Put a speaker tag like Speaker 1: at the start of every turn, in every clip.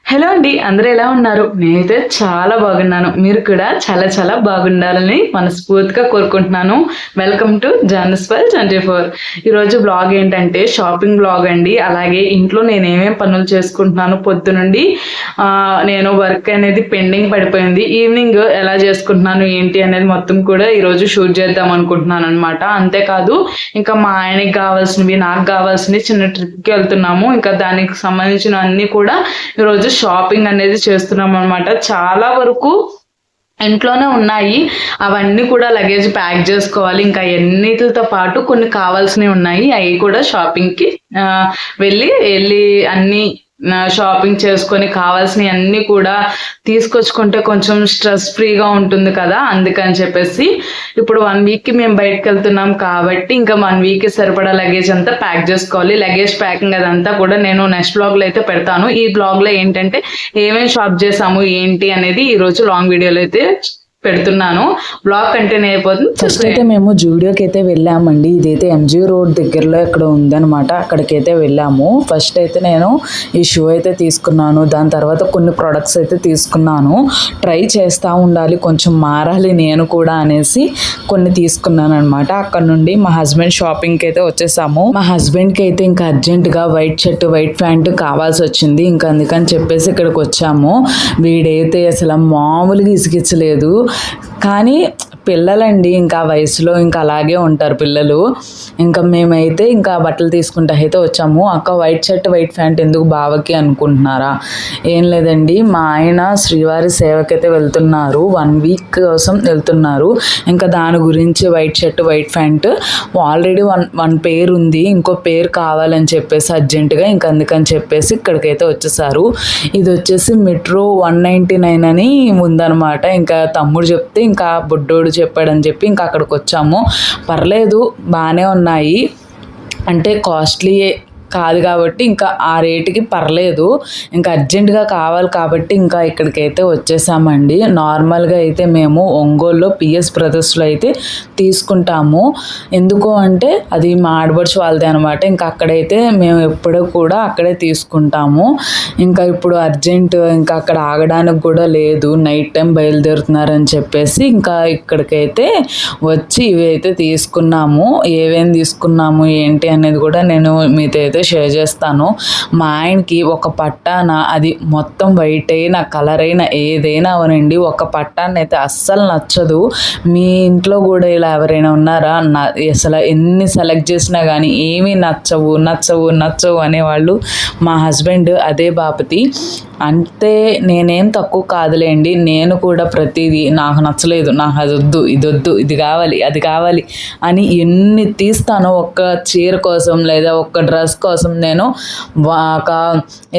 Speaker 1: Hello అండి, అందరూ ఎలా ఉన్నారు? నేనైతే చాలా బాగున్నాను. మీరు కూడా చాలా చాలా బాగుండాలని మనస్ఫూర్తిగా కోరుకుంటున్నాను. వెల్కమ్ టు జానస్పల్ 24. ఈరోజు బ్లాగ్ ఏంటంటే షాపింగ్ బ్లాగ్ అండి. అలాగే ఇంట్లో నేను ఏమేమి పనులు చేసుకుంటున్నాను పొద్దునుండి. నేను వర్క్ అనేది పెండింగ్ పడిపోయింది. ఈవినింగ్ ఎలా చేసుకుంటున్నాను ఏంటి అనేది మొత్తం కూడా ఈరోజు షూట్ చేద్దాం అనుకుంటున్నాను అనమాట. అంతేకాదు ఇంకా మా ఆయనకి కావాల్సినవి, నాకు కావాల్సినవి చిన్న ట్రిప్కి వెళ్తున్నాము. ఇంకా దానికి సంబంధించిన అన్నీ కూడా ఈరోజు షాపింగ్ అనేది చేస్తున్నాం అనమాట. చాలా వరకు ఇంట్లోనే ఉన్నాయి. అవన్నీ కూడా లగేజ్ ప్యాక్ చేసుకోవాలి. ఇంకా ఎన్నిటితో పాటు కొన్ని కావాల్సినవి ఉన్నాయి. అవి కూడా షాపింగ్కి వెళ్ళి అన్ని షాపింగ్ చేసుకొని కావాల్సినవి అన్నీ కూడా తీసుకొచ్చుకుంటే కొంచెం స్ట్రెస్ ఫ్రీగా ఉంటుంది కదా, అందుకని చెప్పేసి ఇప్పుడు 1 వీక్కి మేము బయటకు వెళ్తున్నాం కాబట్టి ఇంకా 1 వీక్కి సరిపడా లగేజ్ అంతా ప్యాక్ చేసుకోవాలి. లగేజ్ ప్యాకింగ్ అదంతా కూడా నేను నెక్స్ట్ బ్లాగ్లో అయితే పెడతాను. ఈ బ్లాగ్లో ఏంటంటే ఏమేమి షాప్ చేసాము ఏంటి అనేది ఈరోజు లాంగ్ వీడియోలో అయితే పెడుతున్నాను. బ్లాగ్ కంటిన్యూ అయిపోతుంది.
Speaker 2: ఫస్ట్ అయితే మేము జూడియోకి అయితే వెళ్ళామండి. ఇదైతే ఎంజీ రోడ్ దగ్గరలో ఇక్కడ ఉందనమాట. అక్కడికైతే వెళ్ళాము. ఫస్ట్ అయితే నేను ఈ షూ అయితే తీసుకున్నాను. దాని తర్వాత కొన్ని ప్రొడక్ట్స్ అయితే తీసుకున్నాను. ట్రై చేస్తూ ఉండాలి, కొంచెం మారాలి నేను కూడా అనేసి కొన్ని తీసుకున్నాను అనమాట. అక్కడ నుండి మా హస్బెండ్ షాపింగ్కి అయితే వచ్చేసాము. మా హస్బెండ్కి అయితే ఇంకా అర్జెంటుగా వైట్ షర్ట్ వైట్ ప్యాంటు కావాల్సి వచ్చింది. ఇంకా అందుకని చెప్పేసి ఇక్కడికి వచ్చాము. వీడైతే అసలు మామూలుగా ఇసుకిచ్చలేదు. కానీ పిల్లలండి, ఇంకా వయసులో ఇంకా అలాగే ఉంటారు పిల్లలు. ఇంకా మేమైతే ఇంకా బట్టలు తీసుకుంటా అయితే వచ్చాము. అక్క వైట్ షర్ట్ వైట్ ప్యాంట్ ఎందుకు బావకి అనుకుంటున్నారా? ఏం లేదండి, మా ఆయన శ్రీవారి సేవకైతే వెళ్తున్నారు. 1 వీక్ కోసం వెళ్తున్నారు. ఇంకా దాని గురించి white shirt white pant already one pair ఉంది, ఇంకో పేరు కావాలని చెప్పేసి అర్జెంటుగా ఇంకా అందుకని చెప్పేసి ఇక్కడికైతే వచ్చేసారు. ఇది వచ్చేసి మెట్రో 199 అని ఉందన్నమాట. ఇంకా తమ్ముడు చెప్తే ఇంకా బుడ్డోడు చెప్పాడని చెప్పి ఇంకా అక్కడికి వచ్చాము. పర్లేదు, బాగానే ఉన్నాయి. అంటే కాస్ట్లీయే కాదు కాబట్టి ఇంకా ఆ రేటుకి పర్లేదు. ఇంకా అర్జెంటుగా కావాలి కాబట్టి ఇంకా ఇక్కడికైతే వచ్చేసామండి. నార్మల్గా అయితే మేము ఒంగోలులో పిఎస్ బ్రదర్స్లో అయితే తీసుకుంటాము. ఎందుకు అంటే అది మా ఆడబడుచు వాళ్ళదే అనమాట. ఇంకా అక్కడైతే మేము ఎప్పుడూ కూడా అక్కడే తీసుకుంటాము. ఇంకా ఇప్పుడు అర్జెంట్ ఇంకా అక్కడ ఆగడానికి కూడా లేదు, నైట్ టైం బయలుదేరుతున్నారని చెప్పేసి ఇంకా ఇక్కడికైతే వచ్చి ఇవి అయితే తీసుకున్నాము. ఏమేమి తీసుకున్నాము ఏంటి అనేది కూడా నేను మీతో అయితే షేర్ చేస్తాను. మా ఆయనకి ఒక పట్టాన అది మొత్తం వైట్ అయినా కలర్ అయినా ఏదైనా అవనండి, ఒక పట్టాన అయితే అస్సలు నచ్చదు. మీ ఇంట్లో కూడా ఇలా ఎవరైనా ఉన్నారా? అసలు ఎన్ని సెలెక్ట్ చేసినా కానీ ఏమీ నచ్చవు అనేవాళ్ళు. మా హస్బెండ్ అదే బాపతి. అంటే నేనేం తక్కువ కాదులేండి, నేను కూడా ప్రతిదీ నాకు నచ్చలేదు, నాకు అది వద్దు, ఇది వద్దు, ఇది కావాలి, అది కావాలి అని ఎన్ని తీస్తానో ఒక్క చీర కోసం లేదా ఒక్క డ్రెస్ కోసం నేను ఒక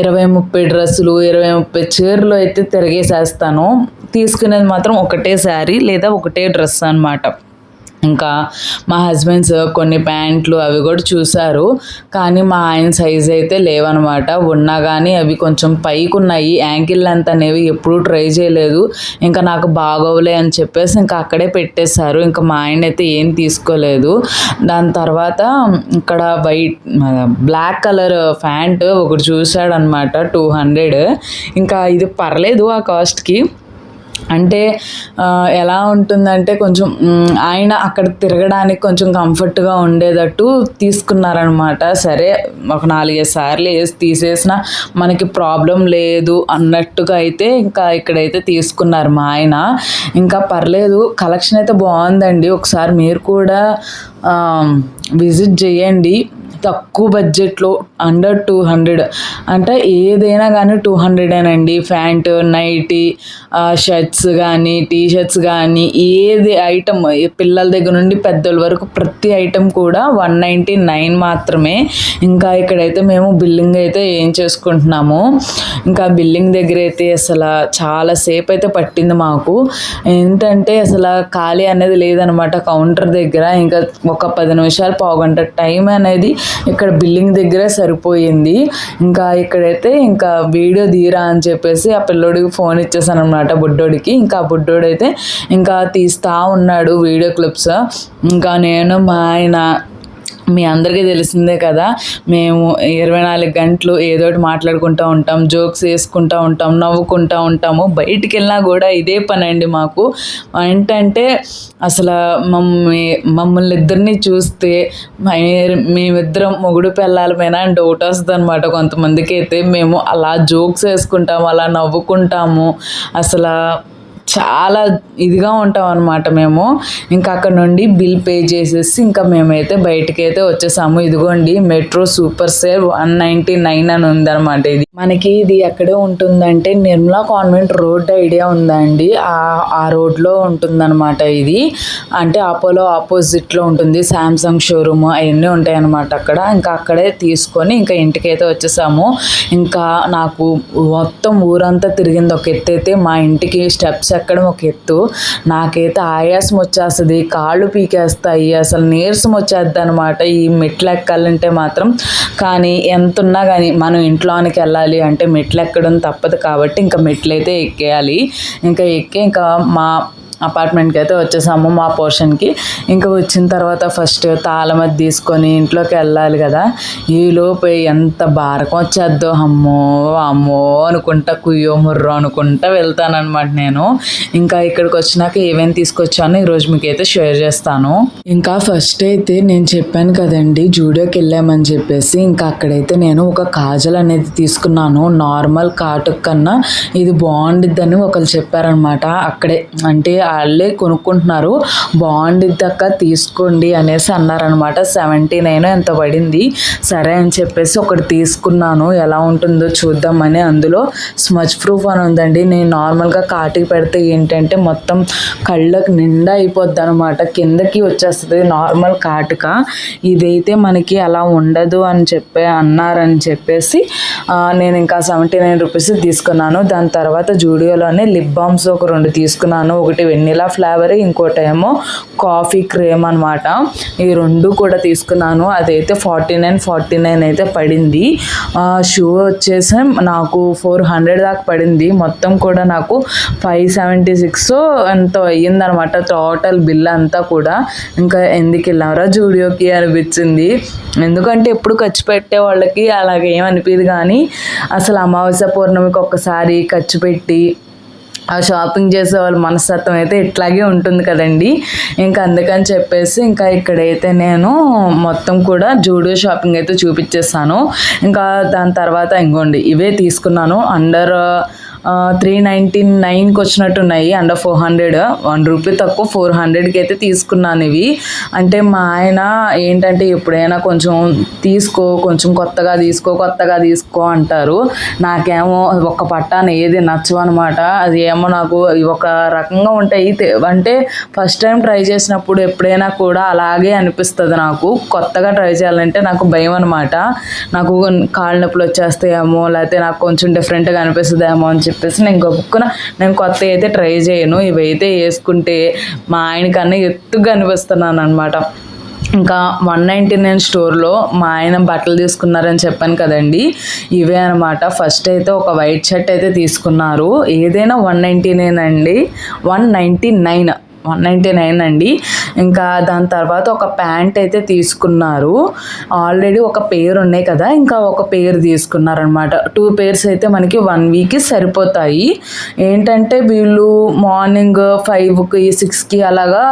Speaker 2: 20-30 డ్రెస్సులు 20-30 చీరలు అయితే తిరిగేసేస్తాను. తీసుకునేది మాత్రం ఒకటే శారీ లేదా ఒకటే డ్రెస్ అనమాట. ఇంకా మా హస్బెండ్స్ కొన్ని ప్యాంట్లు అవి కూడా చూశారు. కానీ మా ఆయన సైజ్ అయితే లేవనమాట. ఉన్నా కానీ అవి కొంచెం పైకి ఉన్నాయి. యాంకిల్ లెంత్ అనేవి ఎప్పుడూ ట్రై చేయలేదు. ఇంకా నాకు బాగోలే అని చెప్పేసి ఇంకా అక్కడే పెట్టేశారు. ఇంకా మా ఆయన అయితే ఏం తీసుకోలేదు. దాని తర్వాత ఇక్కడ బ్లాక్ కలర్ ప్యాంట్ ఒకటి చూశాడనమాట, 200. ఇంకా ఇది పర్లేదు ఆ కాస్ట్కి. అంటే ఎలా ఉంటుందంటే కొంచెం ఆయన అక్కడ తిరగడానికి కొంచెం కంఫర్ట్గా ఉండేటట్టు తీసుకున్నారనమాట. సరే, ఒక 4-5 సార్లు వేసి తీసేసినా మనకి ప్రాబ్లం లేదు అన్నట్టుగా అయితే ఇంకా ఇక్కడైతే తీసుకున్నారు మా ఆయన. ఇంకా పర్లేదు, కలెక్షన్ అయితే బాగుందండి. ఒకసారి మీరు కూడా విజిట్ చేయండి. తక్కువ బడ్జెట్లో అండర్ 200, అంటే ఏదైనా కానీ 200 ప్యాంటు, నైటీ, షర్ట్స్ కానీ టీ షర్ట్స్ కానీ ఏది ఐటమ్ పిల్లల దగ్గర నుండి పెద్దల వరకు ప్రతి ఐటమ్ కూడా 199 మాత్రమే. ఇంకా ఇక్కడైతే మేము బిల్లింగ్ అయితే ఏం చేసుకుంటున్నాము. ఇంకా బిల్లింగ్ దగ్గర అయితే అసలు చాలాసేపు అయితే పట్టింది మాకు. ఏంటంటే అసలు ఖాళీ అనేది లేదనమాట కౌంటర్ దగ్గర. ఇంకా ఒక 10 నిమిషాలు పావుగంట టైం అనేది ఇక్కడ బిల్లింగ్ దగ్గరే సరిపోయింది. ఇంకా ఇక్కడైతే ఇంకా వీడియో తీరా అని చెప్పేసి ఆ పిల్లోడికి ఫోన్ ఇచ్చేసాను అనమాట, బుడ్డోడికి. ఇంకా ఆ బుడ్డోడైతే ఇంకా తీస్తూ ఉన్నాడు వీడియో క్లిప్స్. ఇంకా నేను మా ఆయన మీ అందరికీ తెలిసిందే కదా, మేము 24 గంటలు ఏదోటి మాట్లాడుకుంటూ ఉంటాం, జోక్స్ వేసుకుంటూ ఉంటాం, నవ్వుకుంటూ ఉంటాము. బయటికి వెళ్ళినా కూడా ఇదే పని అండి మాకు. ఏంటంటే అసలు మమ్మల్ని ఇద్దరిని చూస్తే మేమిద్దరం మొగుడు పెళ్ళాలమేనా అని డౌట్ వస్తుంది అనమాట కొంతమందికి. అయితే మేము అలా జోక్స్ వేసుకుంటాము, అలా నవ్వుకుంటాము, అసలు చాలా ఇదిగా ఉంటాం అనమాట మేము. ఇంకా అక్కడ నుండి బిల్ పే చేసేసి ఇంకా మేమైతే బయటికి అయితే వచ్చేసాము. ఇదిగోండి మెట్రో సూపర్ సేల్ 199 అని ఉందన్నమాట. మనకి ఇది ఎక్కడే ఉంటుందంటే నిర్మలా కాన్వెంట్ రోడ్ ఐడియా ఉందా అండి, ఆ రోడ్లో ఉంటుందన్నమాట. ఇది అంటే అపోలో ఆపోజిట్లో ఉంటుంది. శాంసంగ్ షోరూమ్ అవన్నీ ఉంటాయి అన్నమాట అక్కడ. ఇంకా అక్కడే తీసుకొని ఇంకా ఇంటికైతే వచ్చేసాము. ఇంకా నాకు మొత్తం ఊరంతా తిరిగింది ఒక ఎత్తు అయితే, మా ఇంటికి స్టెప్స్ ఎక్కడం ఒక ఎత్తు. నాకైతే ఆయాసం వచ్చేస్తుంది, కాళ్ళు పీకేస్తాయి, అసలు నీరసం వచ్చేద్ది అనమాట ఈ మెట్లు ఎక్కాలంటే మాత్రం. కానీ ఎంత ఉన్నా కానీ మనం ఇంట్లోనికి వెళ్ళాలి అంటే మెట్లు ఎక్కడం తప్పదు కాబట్టి ఇంకా మెట్లు అయితే ఎక్కేయాలి. ఇంకా ఎక్కి ఇంకా మా అపార్ట్మెంట్కి అయితే వచ్చేసాము, మా పోర్షన్కి. ఇంకా వచ్చిన తర్వాత ఫస్ట్ తాళం అది తీసుకొని ఇంట్లోకి వెళ్ళాలి కదా. ఈలోపు ఎంత బారకం వచ్చేద్దో, అమ్మో అమ్మో అనుకుంటా, కుయ్యో ముర్రో అనుకుంటా వెళ్తానమాట నేను. ఇంకా ఇక్కడికి వచ్చినాక ఏమేమి తీసుకొచ్చానో ఈరోజు మీకు అయితే షేర్ చేస్తాను. ఇంకా ఫస్ట్ అయితే నేను చెప్పాను కదండి జూడియోకి వెళ్ళామని చెప్పేసి, ఇంకా అక్కడైతే నేను ఒక కాజల్ అనేది తీసుకున్నాను. నార్మల్ కాటుక కన్నా ఇది బాగుండిద్దని ఒకరు చెప్పారనమాట అక్కడే. అంటే వాళ్ళే కొనుక్కుంటున్నారు, బాగుండిద్ది అక్క తీసుకోండి అనేసి అన్నారనమాట. 79 ఎంత పడింది. సరే అని చెప్పేసి ఒకటి తీసుకున్నాను, ఎలా ఉంటుందో చూద్దామని. అందులో స్మచ్ ప్రూఫ్ అని ఉందండి. నేను నార్మల్గా కాటికి పెడితే ఏంటంటే మొత్తం కళ్ళకు నిండా అయిపోద్ది అనమాట, కిందకి వచ్చేస్తుంది నార్మల్ కాటుక. ఇదైతే మనకి అలా ఉండదు అని అన్నారని చెప్పేసి నేను ఇంకా 79 రూపీస్ తీసుకున్నాను. దాని తర్వాత జూడియోలోనే లిప్ బామ్స్ ఒక 2 తీసుకున్నాను. ఒకటి వెనిలా ఫ్లేవర్, ఇంకోటి ఏమో కాఫీ క్రీమ్ అనమాట. ఈ 2 కూడా తీసుకున్నాను. అదైతే 49 అయితే పడింది. షూ వచ్చేసి నాకు 400 దాకా పడింది. మొత్తం కూడా నాకు 576 ఎంతో అయ్యిందనమాట టోటల్ బిల్ అంతా కూడా. ఇంకా ఎందుకు వెళ్ళారా జూడియోకి అనిపించింది. ఎందుకంటే ఎప్పుడు ఖర్చు పెట్టే వాళ్ళకి అలాగే ఏమనిపించదు, కానీ అసలు అమావాస్య పౌర్ణమికి ఒక్కసారి ఖర్చు పెట్టి ఆ షాపింగ్ చేసే వాళ్ళ మనస్తత్వం అయితే ఇట్లాగే ఉంటుంది కదండి. ఇంకా అందుకని చెప్పేసి ఇంకా ఇక్కడైతే నేను మొత్తం కూడా జూడియో షాపింగ్ అయితే చూపించేస్తాను. ఇంకా దాని తర్వాత ఇంకోండి ఇవే తీసుకున్నాను. అండర్ 399కి వచ్చినట్టున్నాయి, అండర్ 400, 1 రూపీ తక్కువ 400కి అయితే తీసుకున్నాను ఇవి. అంటే మా ఆయన ఏంటంటే ఎప్పుడైనా కొంచెం కొంచెం కొత్తగా తీసుకో అంటారు. నాకేమో ఒక్క పట్టాన ఏది నచ్చవు అనమాట. అది ఏమో నాకు ఒక రకంగా ఉంటాయి. అంటే ఫస్ట్ టైం ట్రై చేసినప్పుడు ఎప్పుడైనా కూడా అలాగే అనిపిస్తుంది నాకు. కొత్తగా ట్రై చేయాలంటే నాకు భయం అనమాట. నాకు కాళ్ళ నొప్పులు వచ్చేస్తాయేమో, లేకపోతే నాకు కొంచెం డిఫరెంట్గా అనిపిస్తుందేమో అని చెప్పేసి నేను కొత్త అయితే ట్రై చేయను. ఇవైతే వేసుకుంటే మా ఆయన కన్నా ఎత్తుగా అనిపిస్తున్నాను అనమాట. ఇంకా 199 స్టోర్లో మా ఆయన బట్టలు తీసుకున్నారని చెప్పాను కదండి, ఇవే అనమాట. ఫస్ట్ అయితే ఒక వైట్ షర్ట్ అయితే తీసుకున్నారు. ఏదైనా 199 అండి, 199 అండి. ఇంకా దాని తర్వాత ఒక ప్యాంట్ అయితే తీసుకున్నారు. ఆల్రెడీ ఒక పేర్ ఉన్నాయి కదా, ఇంకా ఒక పేర్ తీసుకున్నారనమాట. 2 పేర్స్ అయితే మనకి 1 వీక్కి సరిపోతాయి. ఏంటంటే వీళ్ళు మార్నింగ్ 5కి 6కి అలాగా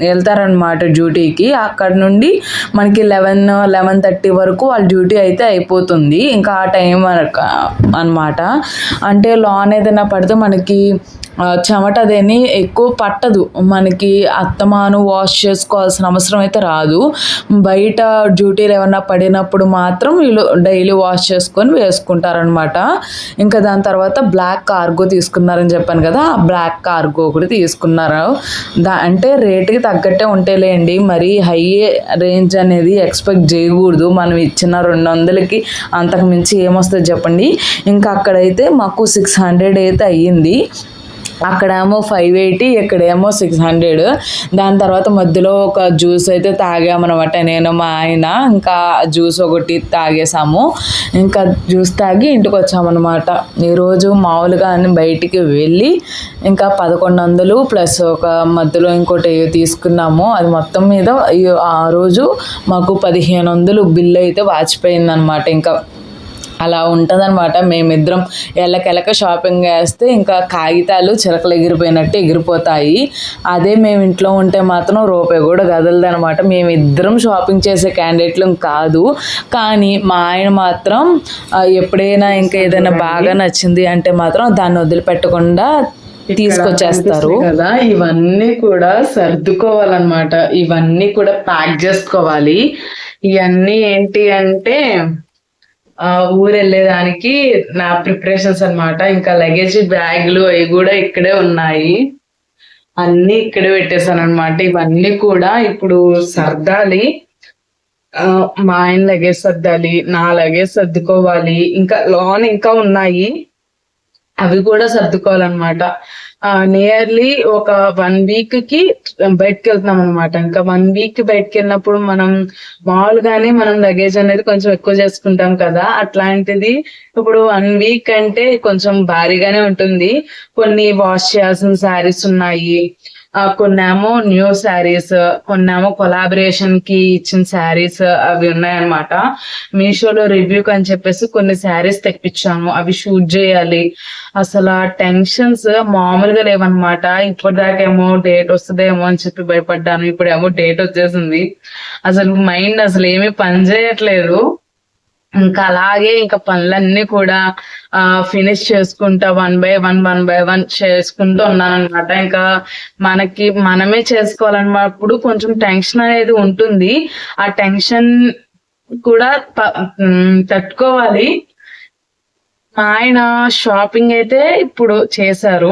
Speaker 2: వెళ్తారనమాట డ్యూటీకి. అక్కడ నుండి మనకి 11-11:30 వరకు వాళ్ళ డ్యూటీ అయితే అయిపోతుంది. ఇంకా ఆ టైం వరకు అనమాట. అంటే లాన్ ఏదైనా పడితే మనకి చెమట అదేని ఎక్కువ పట్టదు, మనకి అత్తమాను వాష్ చేసుకోవాల్సిన అవసరం అయితే రాదు. బయట డ్యూటీలు ఏమన్నా పడినప్పుడు మాత్రం వీళ్ళు డైలీ వాష్ చేసుకొని వేసుకుంటారనమాట. ఇంకా దాని తర్వాత బ్లాక్ కార్గో తీసుకున్నారని చెప్పాను కదా, ఆ బ్లాక్ కార్గో ఒకటి తీసుకున్నారు. అంటే రేటుకి తగ్గట్టే ఉంటాయిలేండి, మరి హై రేంజ్ అనేది ఎక్స్పెక్ట్ చేయకూడదు. మనం ఇచ్చిన 200కి అంతకు మించి ఏమొస్తుంది చెప్పండి. ఇంకా అక్కడైతే మాకు 600 అయితే అయ్యింది. అక్కడేమో 580, ఇక్కడేమో 600. దాని తర్వాత మధ్యలో ఒక జ్యూస్ అయితే తాగామన్నమాట నేను మా ఆయన. ఇంకా జ్యూస్ ఒకటి తాగేసాము. ఇంకా జ్యూస్ తాగి ఇంటికి వచ్చామన్నమాట. ఈరోజు మామూలుగా బయటికి వెళ్ళి ఇంకా 1100 ప్లస్ ఒక మధ్యలో ఇంకోటి తీసుకున్నాము. అది మొత్తం మీద ఆ రోజు మాకు 1500 బిల్లు అయితే వాచిపోయిందనమాట. ఇంకా అలా ఉంటుందన్నమాట. మేమిద్దరం ఎల్లకెళ్ళక షాపింగ్ చేస్తే ఇంకా కాగితాలు చిలకలు ఎగిరిపోయినట్టు ఎగిరిపోతాయి. అదే మేము ఇంట్లో ఉంటే మాత్రం రూపాయి కూడా కదలదనమాట. మేమిద్దరం షాపింగ్ చేసే క్యాండిడేట్లు కాదు. కానీ మా ఆయన మాత్రం ఎప్పుడైనా ఇంకా ఏదైనా బాగా నచ్చింది అంటే మాత్రం దాన్ని వదిలిపెట్టకుండా తీసుకొచ్చేస్తారు
Speaker 1: కదా. ఇవన్నీ కూడా సర్దుకోవాలన్నమాట. ఇవన్నీ కూడా ప్యాక్ చేసుకోవాలి. ఇవన్నీ ఏంటి అంటే ఊరు వెళ్ళేదానికి నా ప్రిపరేషన్స్ అన్నమాట. ఇంకా లగేజ్ బ్యాగులు అవి కూడా ఇక్కడే ఉన్నాయి. అన్ని ఇక్కడే పెట్టేశాను అనమాట. ఇవన్నీ కూడా ఇప్పుడు సర్దాలి. మా ఆయన లగేజ్ సర్దాలి, నా లగేజ్ సర్దుకోవాలి. ఇంకా లోన్ ఇంకా ఉన్నాయి, అవి కూడా సర్దుకోవాలన్నమాట. నియర్లీ ఒక 1 week కి బయటకు వెళ్తున్నాం అనమాట. ఇంకా 1 week బయటకు వెళ్ళినప్పుడు మనం మామూలుగానే మనం లగేజ్ అనేది కొంచెం ఎక్కువ చేసుకుంటాం కదా. అట్లాంటిది ఇప్పుడు 1 week అంటే కొంచెం భారీగానే ఉంటుంది. కొన్ని వాష్ చేయాల్సిన శారీస్ ఉన్నాయి, కొన్నేమో న్యూ శారీస్, కొన్నేమో కొలాబరేషన్ కి ఇచ్చిన శారీస్ అవి ఉన్నాయన్నమాట. మీషోలో రివ్యూకి అని చెప్పేసి కొన్ని శారీస్ తెప్పించాము, అవి షూట్ చేయాలి. అసలు ఆ టెన్షన్స్ మామూలుగా లేవన్నమాట. ఇప్పటిదాకేమో డేట్ వస్తుందేమో అని చెప్పి భయపడ్డాను, ఇప్పుడేమో డేట్ వచ్చేసింది. అసలు మైండ్ అసలు ఏమీ పని చేయట్లేదు. ఇంకా అలాగే ఇంకా పనులన్నీ కూడా ఫినిష్ చేసుకుంటా వన్ బై వన్ చేసుకుంటూ ఉన్నాను అనమాట. ఇంకా మనమే చేసుకోవాలన్నప్పుడు కొంచెం టెన్షన్ అనేది ఉంటుంది. ఆ టెన్షన్ కూడా తట్టుకోవాలి. మా ఆయన షాపింగ్ అయితే ఇప్పుడు చేశారు.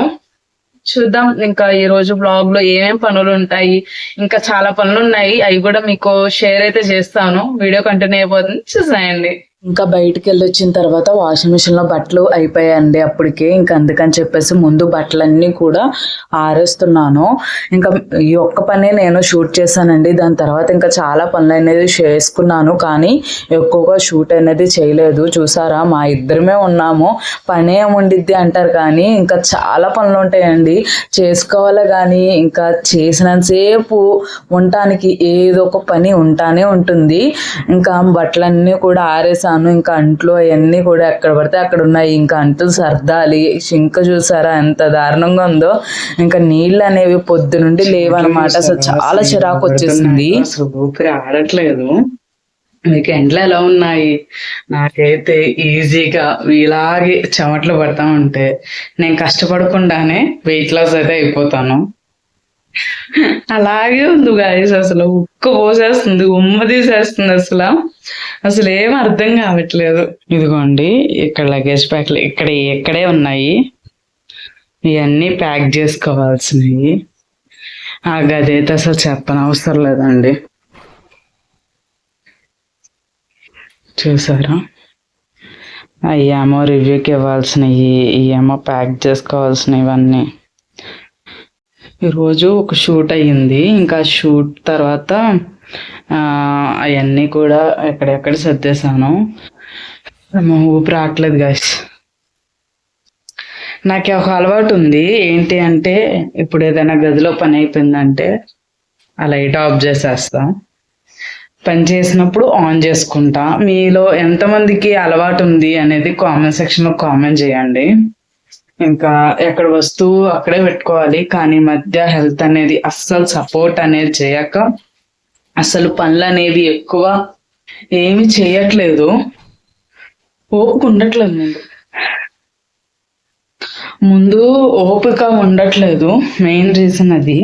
Speaker 1: చూద్దాం ఇంకా ఈ రోజు బ్లాగ్ లో ఏమేం పనులు ఉంటాయి. ఇంకా చాలా పనులు ఉన్నాయి, అవి కూడా మీకు షేర్ అయితే చేస్తాను. వీడియో కంటిన్యూ అయిపోతుంది, చూసేయండి.
Speaker 2: ఇంకా బయటికి వెళ్ళి వచ్చిన తర్వాత వాషింగ్ మిషన్లో బట్టలు అయిపోయాయండి అప్పటికే. ఇంకా అందుకని చెప్పేసి ముందు బట్టలన్నీ కూడా ఆరేస్తున్నాను. ఇంకా ఈ ఒక్క పనే నేను షూట్ చేశానండి. దాని తర్వాత ఇంకా చాలా పనులు అనేది చేసుకున్నాను, కానీ ఎక్కువగా షూట్ అనేది చేయలేదు. చూసారా, మా ఇద్దరమే ఉన్నాము. పని ఏముండిద్ది అంటారు, కానీ ఇంకా చాలా పనులు ఉంటాయండి చేసుకోవాలి. కానీ ఇంకా చేసినంతసేపు ఉండటానికి ఏదో ఒక పని ఉంటానే ఉంటుంది. ఇంకా బట్టలన్నీ కూడా ఆరేసాను. ఇంకా అంట్లు అవన్నీ కూడా ఎక్కడ పడితే అక్కడ ఉన్నాయి. ఇంకా అంట్లు సర్దాలి. సింక్ చూసారా ఎంత దారుణంగా ఉందో. ఇంకా నీళ్ళు అనేవి పొద్దు నుండి లేవన్నమాట. అసలు చాలా చిరాకు వచ్చేసింది.
Speaker 1: అసలు ఊపిరి ఆడట్లేదు. మీకు ఎండలు ఎలా ఉన్నాయి? నాకైతే ఈజీగా ఇలాగే చెమటలు పడతా ఉంటే నేను కష్టపడకుండానే వెయిట్ లాస్ అయితే అయిపోతాను. అలాగే ఉంది గాయస్. అసలు ఉక్క పోసేస్తుంది, ఉమ్మ తీసేస్తుంది. అసలు ఏం అర్థం కావట్లేదు. ఇదిగోండి ఇక్కడ లగేజ్ ప్యాక్లు ఇక్కడే ఉన్నాయి. ఇవన్నీ ప్యాక్ చేసుకోవాల్సినవి. ఆ గది అయితే అసలు చెప్పనవసరం లేదండి. చూసారా, అయ్యేమో రివ్యూకి ఇవ్వాల్సినవి, ఇవేమో ప్యాక్ చేసుకోవాల్సినవి. ఇవన్నీ ఈరోజు ఒక షూట్ అయ్యింది. ఇంకా షూట్ తర్వాత అవన్నీ కూడా ఎక్కడెక్కడ సర్దేశాను. ఊపిరి రావట్లేదు గాయస్. నాకు ఒక అలవాటు ఉంది. ఏంటి అంటే ఇప్పుడు ఏదైనా గదిలో పని అయిపోయిందంటే ఆ లైట్ ఆఫ్ చేసేస్తా, పని చేసినప్పుడు ఆన్ చేసుకుంటా. మీలో ఎంతమందికి అలవాటు ఉంది అనేది కామెంట్ సెక్షన్లో కామెంట్ చేయండి. ఇంకా ఎక్కడ వస్తువు అక్కడే పెట్టుకోవాలి, కానీ మధ్య హెల్త్ అనేది అస్సలు సపోర్ట్ అనేది చేయక అసలు పనులు అనేవి ఎక్కువ ఏమి చేయట్లేదు. ఓపిక ఉండట్లేదు. ముందు ఓపిక ఉండట్లేదు, మెయిన్ రీజన్ అది.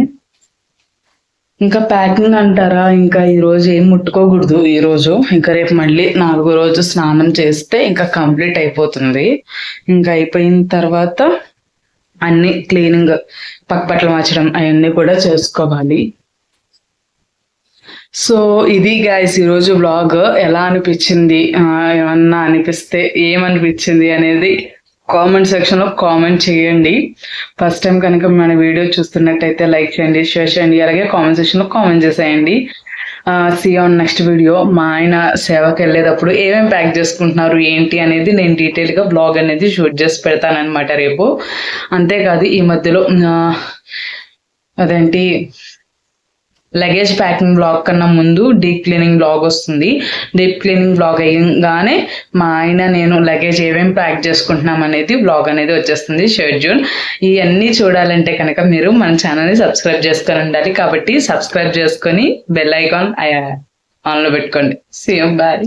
Speaker 1: ఇంకా ప్యాకింగ్ అంటారా, ఇంకా ఈరోజు ఏం ముట్టుకోకూడదు. ఈరోజు ఇంకా రేపు మళ్ళీ 4వ రోజు స్నానం చేస్తే ఇంకా కంప్లీట్ అయిపోతుంది. ఇంకా అయిపోయిన తర్వాత అన్ని క్లీనింగ్, పక్క బట్టలు మార్చడం అవన్నీ కూడా చేసుకోవాలి. సో ఇది గైస్ ఈరోజు బ్లాగ్. ఎలా అనిపించింది, ఏమన్నా అనిపిస్తే ఏమనిపించింది అనేది కామెంట్ సెక్షన్లో కామెంట్ చేయండి. ఫస్ట్ టైం కనుక మన వీడియో చూస్తున్నట్టయితే లైక్ చేయండి, షేర్ చేయండి, అలాగే కామెంట్ సెక్షన్లో కామెంట్ చేసేయండి. See on next video. మా ఆయన సేవకి వెళ్ళేటప్పుడు ఏమేమి ప్యాక్ చేసుకుంటున్నారు ఏంటి అనేది నేను డీటెయిల్గా బ్లాగ్ అనేది షూట్ చేసి పెడతానమాట రేపు. అంతేకాదు ఈ మధ్యలో అదేంటి లగేజ్ ప్యాకింగ్ బ్లాగ్ కన్నా ముందు డీప్ క్లీనింగ్ బ్లాగ్ వస్తుంది. డీప్ క్లీనింగ్ బ్లాగ్ అయ్యగానే మా ఆయన నేను లగేజ్ ఏమేమి ప్యాక్ చేసుకుంటున్నాం అనేది బ్లాగ్ అనేది వచ్చేస్తుంది షెడ్యూల్. ఇవన్నీ చూడాలంటే కనుక మీరు మన ఛానల్ని సబ్స్క్రైబ్ చేసుకొని ఉండాలి. కాబట్టి సబ్స్క్రైబ్ చేసుకొని బెల్ ఐకాన్ ఆన్లో పెట్టుకోండి. See you, bye.